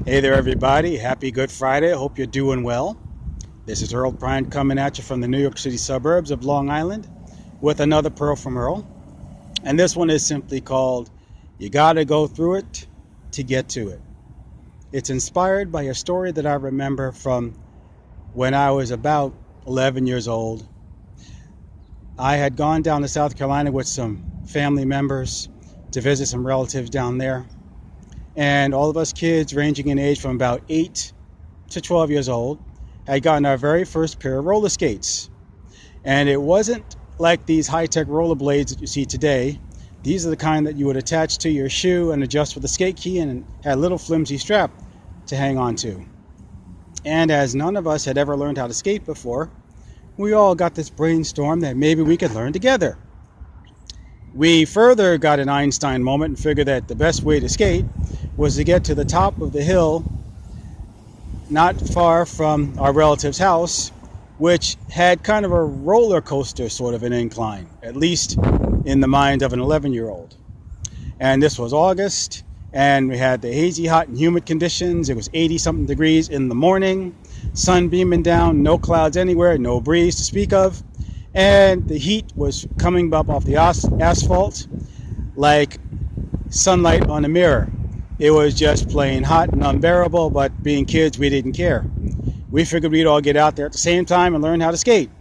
Hey there, everybody. Happy Good Friday. I hope you're doing well. This is Earl Bryant coming at you from the New York City suburbs of Long Island with another Pearl from Earl. And this one is simply called You Gotta Go Through It to Get to It. It's inspired by a story that I remember from when I was about 11 years old. I had gone down to South Carolina with some family members to visit some relatives down there. And all of us kids ranging in age from about 8 to 12 years old had gotten our very first pair of roller skates. And it wasn't like these high-tech rollerblades that you see today. These are the kind that you would attach to your shoe and adjust with a skate key and had a little flimsy strap to hang on to. And as none of us had ever learned how to skate before, we all got this brainstorm that maybe we could learn together. We further got an Einstein moment and figured that the best way to skate was to get to the top of the hill not far from our relative's house, which had kind of a roller coaster sort of an incline, at least in the mind of an 11-year-old. And this was August, and we had the hazy, hot, and humid conditions. It was 80-something degrees in the morning, sun beaming down, no clouds anywhere, no breeze to speak of. And the heat was coming up off the asphalt like sunlight on a mirror. It was just plain hot and unbearable, but being kids, we didn't care. We figured we'd all get out there at the same time and learn how to skate.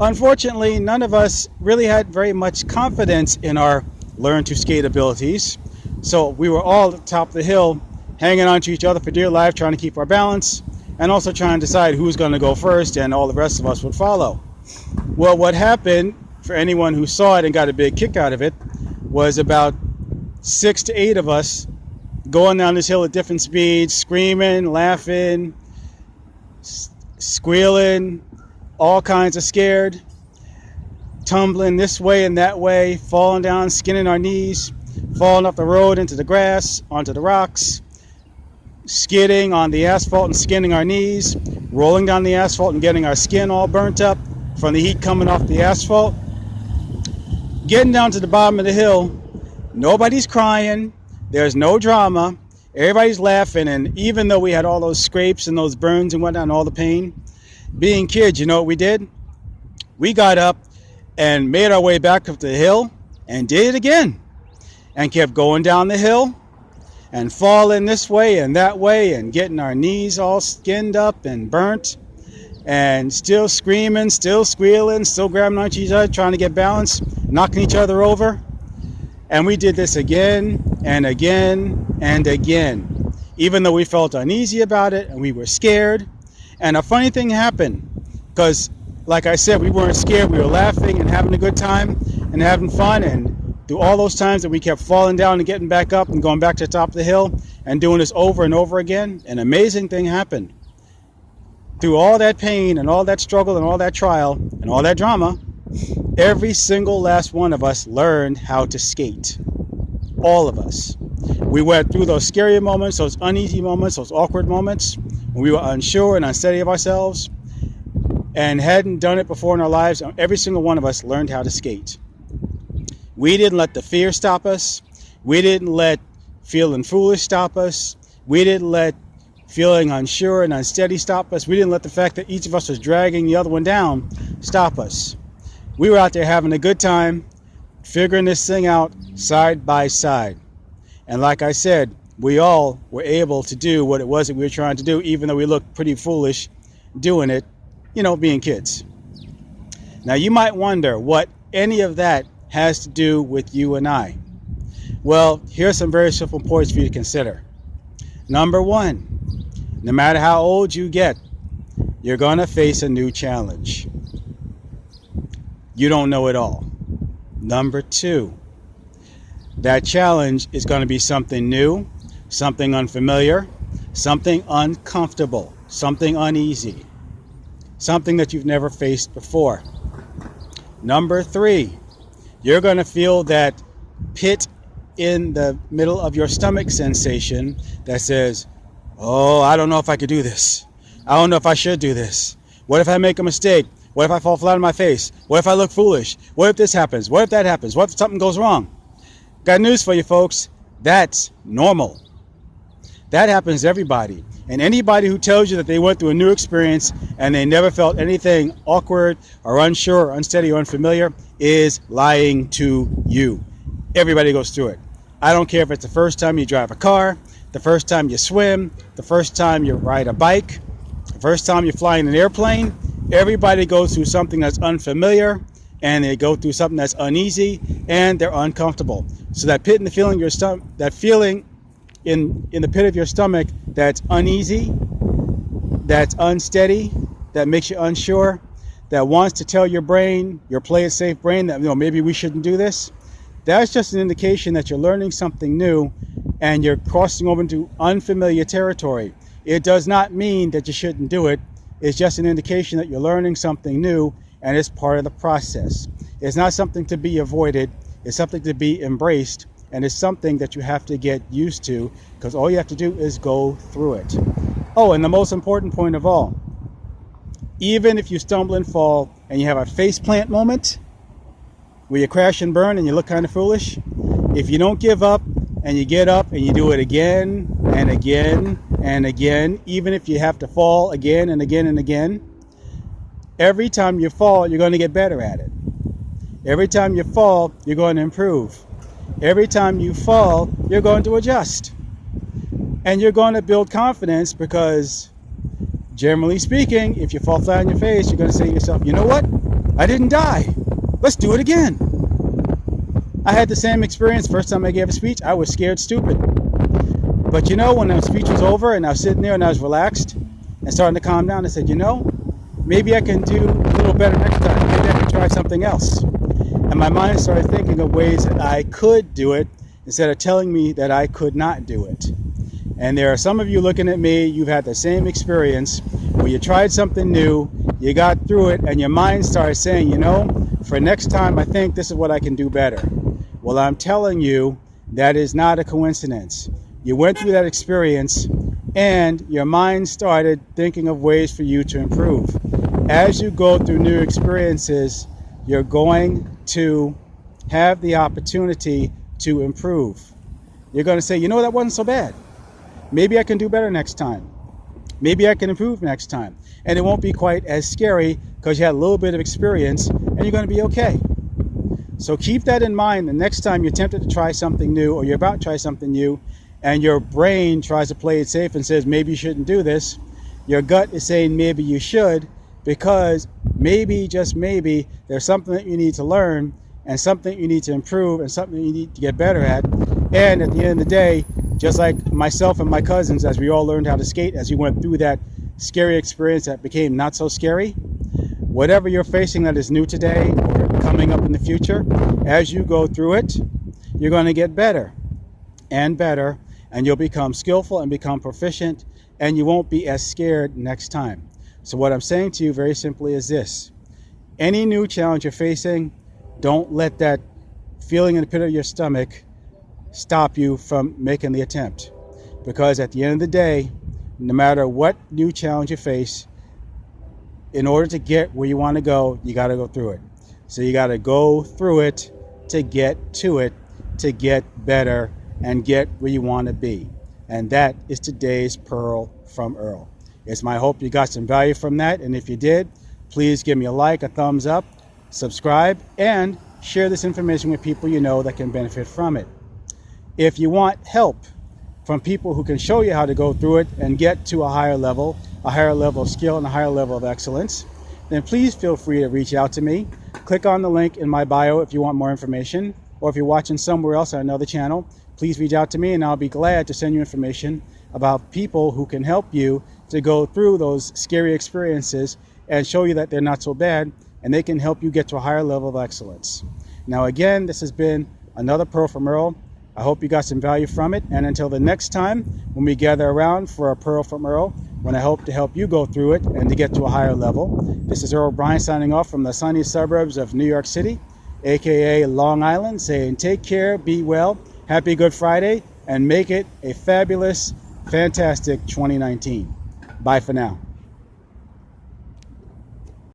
Unfortunately, none of us really had very much confidence in our learn to skate abilities. So we were all at the top of the hill, hanging on to each other for dear life, trying to keep our balance, and also trying to decide who's going to go first, and all the rest of us would follow. Well, what happened, for anyone who saw it and got a big kick out of it, was about 6 to 8 of us going down this hill at different speeds, screaming, laughing, squealing, all kinds of scared, tumbling this way and that way, falling down, skinning our knees, falling off the road into the grass, onto the rocks, skidding on the asphalt and skinning our knees, rolling down the asphalt and getting our skin all burnt up from the heat coming off the asphalt. Getting down to the bottom of the hill, nobody's crying, there's no drama, everybody's laughing, and even though we had all those scrapes and those burns and whatnot and all the pain, being kids, you know what we did? We got up and made our way back up the hill and did it again, and kept going down the hill and falling this way and that way and getting our knees all skinned up and burnt, and still screaming, still squealing, still grabbing onto each other, trying to get balance, knocking each other over. And we did this again and again and again, even though we felt uneasy about it and we were scared. And a funny thing happened, because like I said, we weren't scared, we were laughing and having a good time and having fun. And through all those times that we kept falling down and getting back up and going back to the top of the hill and doing this over and over again, an amazing thing happened. Through all that pain and all that struggle and all that trial and all that drama, every single last one of us learned how to skate. All of us. We went through those scary moments, those uneasy moments, those awkward moments, when we were unsure and unsteady of ourselves and hadn't done it before in our lives. Every single one of us learned how to skate. We didn't let the fear stop us. We didn't let feeling foolish stop us. We didn't let feeling unsure and unsteady stop us. We didn't let the fact that each of us was dragging the other one down stop us. We were out there having a good time, figuring this thing out side by side. And like I said, we all were able to do what it was that we were trying to do, even though we looked pretty foolish doing it, being kids. Now you might wonder what any of that has to do with you and I. Well, here's some very simple points for you to consider. Number one, no matter how old you get, you're going to face a new challenge. You don't know it all. Number two, that challenge is going to be something new, something unfamiliar, something uncomfortable, something uneasy, something that you've never faced before. Number three, you're going to feel that pit in the middle of your stomach sensation that says, oh, I don't know if I could do this. I don't know if I should do this. What if I make a mistake? What if I fall flat on my face? What if I look foolish? What if this happens? What if that happens? What if something goes wrong? Got news for you folks. That's normal. That happens to everybody. And anybody who tells you that they went through a new experience and they never felt anything awkward or unsure or unsteady or unfamiliar is lying to you. Everybody goes through it. I don't care if it's the first time you drive a car, the first time you swim, the first time you ride a bike, the first time you fly in an airplane. Everybody goes through something that's unfamiliar, and they go through something that's uneasy, and they're uncomfortable. So that pit in the feeling your stomach, that feeling in the pit of your stomach that's uneasy, that's unsteady, that makes you unsure, that wants to tell your brain, your play it safe brain, that maybe we shouldn't do this. That's just an indication that you're learning something new and you're crossing over into unfamiliar territory. It does not mean that you shouldn't do it. It's just an indication that you're learning something new, and it's part of the process. It's not something to be avoided. It's something to be embraced, and it's something that you have to get used to, because all you have to do is go through it. Oh, and the most important point of all, even if you stumble and fall and you have a face plant moment where you crash and burn and you look kind of foolish, if you don't give up and you get up and you do it again and again and again, even if you have to fall again and again and again, every time you fall, you're going to get better at it. Every time you fall, you're going to improve. Every time you fall, you're going to adjust. And you're going to build confidence, because generally speaking, if you fall flat on your face, you're going to say to yourself, you know what? I didn't die. Let's do it again. I had the same experience first time I gave a speech. I was scared stupid. But when the speech was over and I was sitting there and I was relaxed and starting to calm down, I said, maybe I can do a little better next time. Maybe I can try something else. And my mind started thinking of ways that I could do it instead of telling me that I could not do it. And there are some of you looking at me, you've had the same experience where you tried something new, you got through it, and your mind started saying, for next time, I think this is what I can do better. Well, I'm telling you, that is not a coincidence. You went through that experience, and your mind started thinking of ways for you to improve. As you go through new experiences, you're going to have the opportunity to improve. You're going to say, that wasn't so bad. Maybe I can do better next time. Maybe I can improve next time. And it won't be quite as scary because you had a little bit of experience, and you're going to be okay. So keep that in mind the next time you're tempted to try something new, or you're about to try something new, and your brain tries to play it safe and says, maybe you shouldn't do this. Your gut is saying maybe you should, because maybe, just maybe, there's something that you need to learn, and something you need to improve, and something you need to get better at. And at the end of the day, just like myself and my cousins, as we all learned how to skate, as we went through that scary experience that became not so scary, whatever you're facing that is new today or coming up in the future, as you go through it, you're going to get better and better, and you'll become skillful and become proficient, and you won't be as scared next time. So what I'm saying to you very simply is this: any new challenge you're facing, don't let that feeling in the pit of your stomach stop you from making the attempt. Because at the end of the day, no matter what new challenge you face, in order to get where you want to go, you got to go through it. So you got to go through it to get to it, to get better and get where you want to be. And that is today's Pearl from Earl. It's my hope you got some value from that. And if you did, please give me a like, a thumbs up, subscribe, and share this information with people you know that can benefit from it. If you want help from people who can show you how to go through it and get to a higher level of skill and a higher level of excellence, then please feel free to reach out to me. Click on the link in my bio if you want more information, or if you're watching somewhere else on another channel, please reach out to me and I'll be glad to send you information about people who can help you to go through those scary experiences and show you that they're not so bad, and they can help you get to a higher level of excellence. Now again, this has been another Pearl from Earl. I hope you got some value from it, and until the next time when we gather around for a Pearl from Earl, when I hope to help you go through it and to get to a higher level, this is Earl Bryan signing off from the sunny suburbs of New York City, aka Long Island, saying take care, be well, happy Good Friday, and make it a fabulous, fantastic 2019. Bye for now.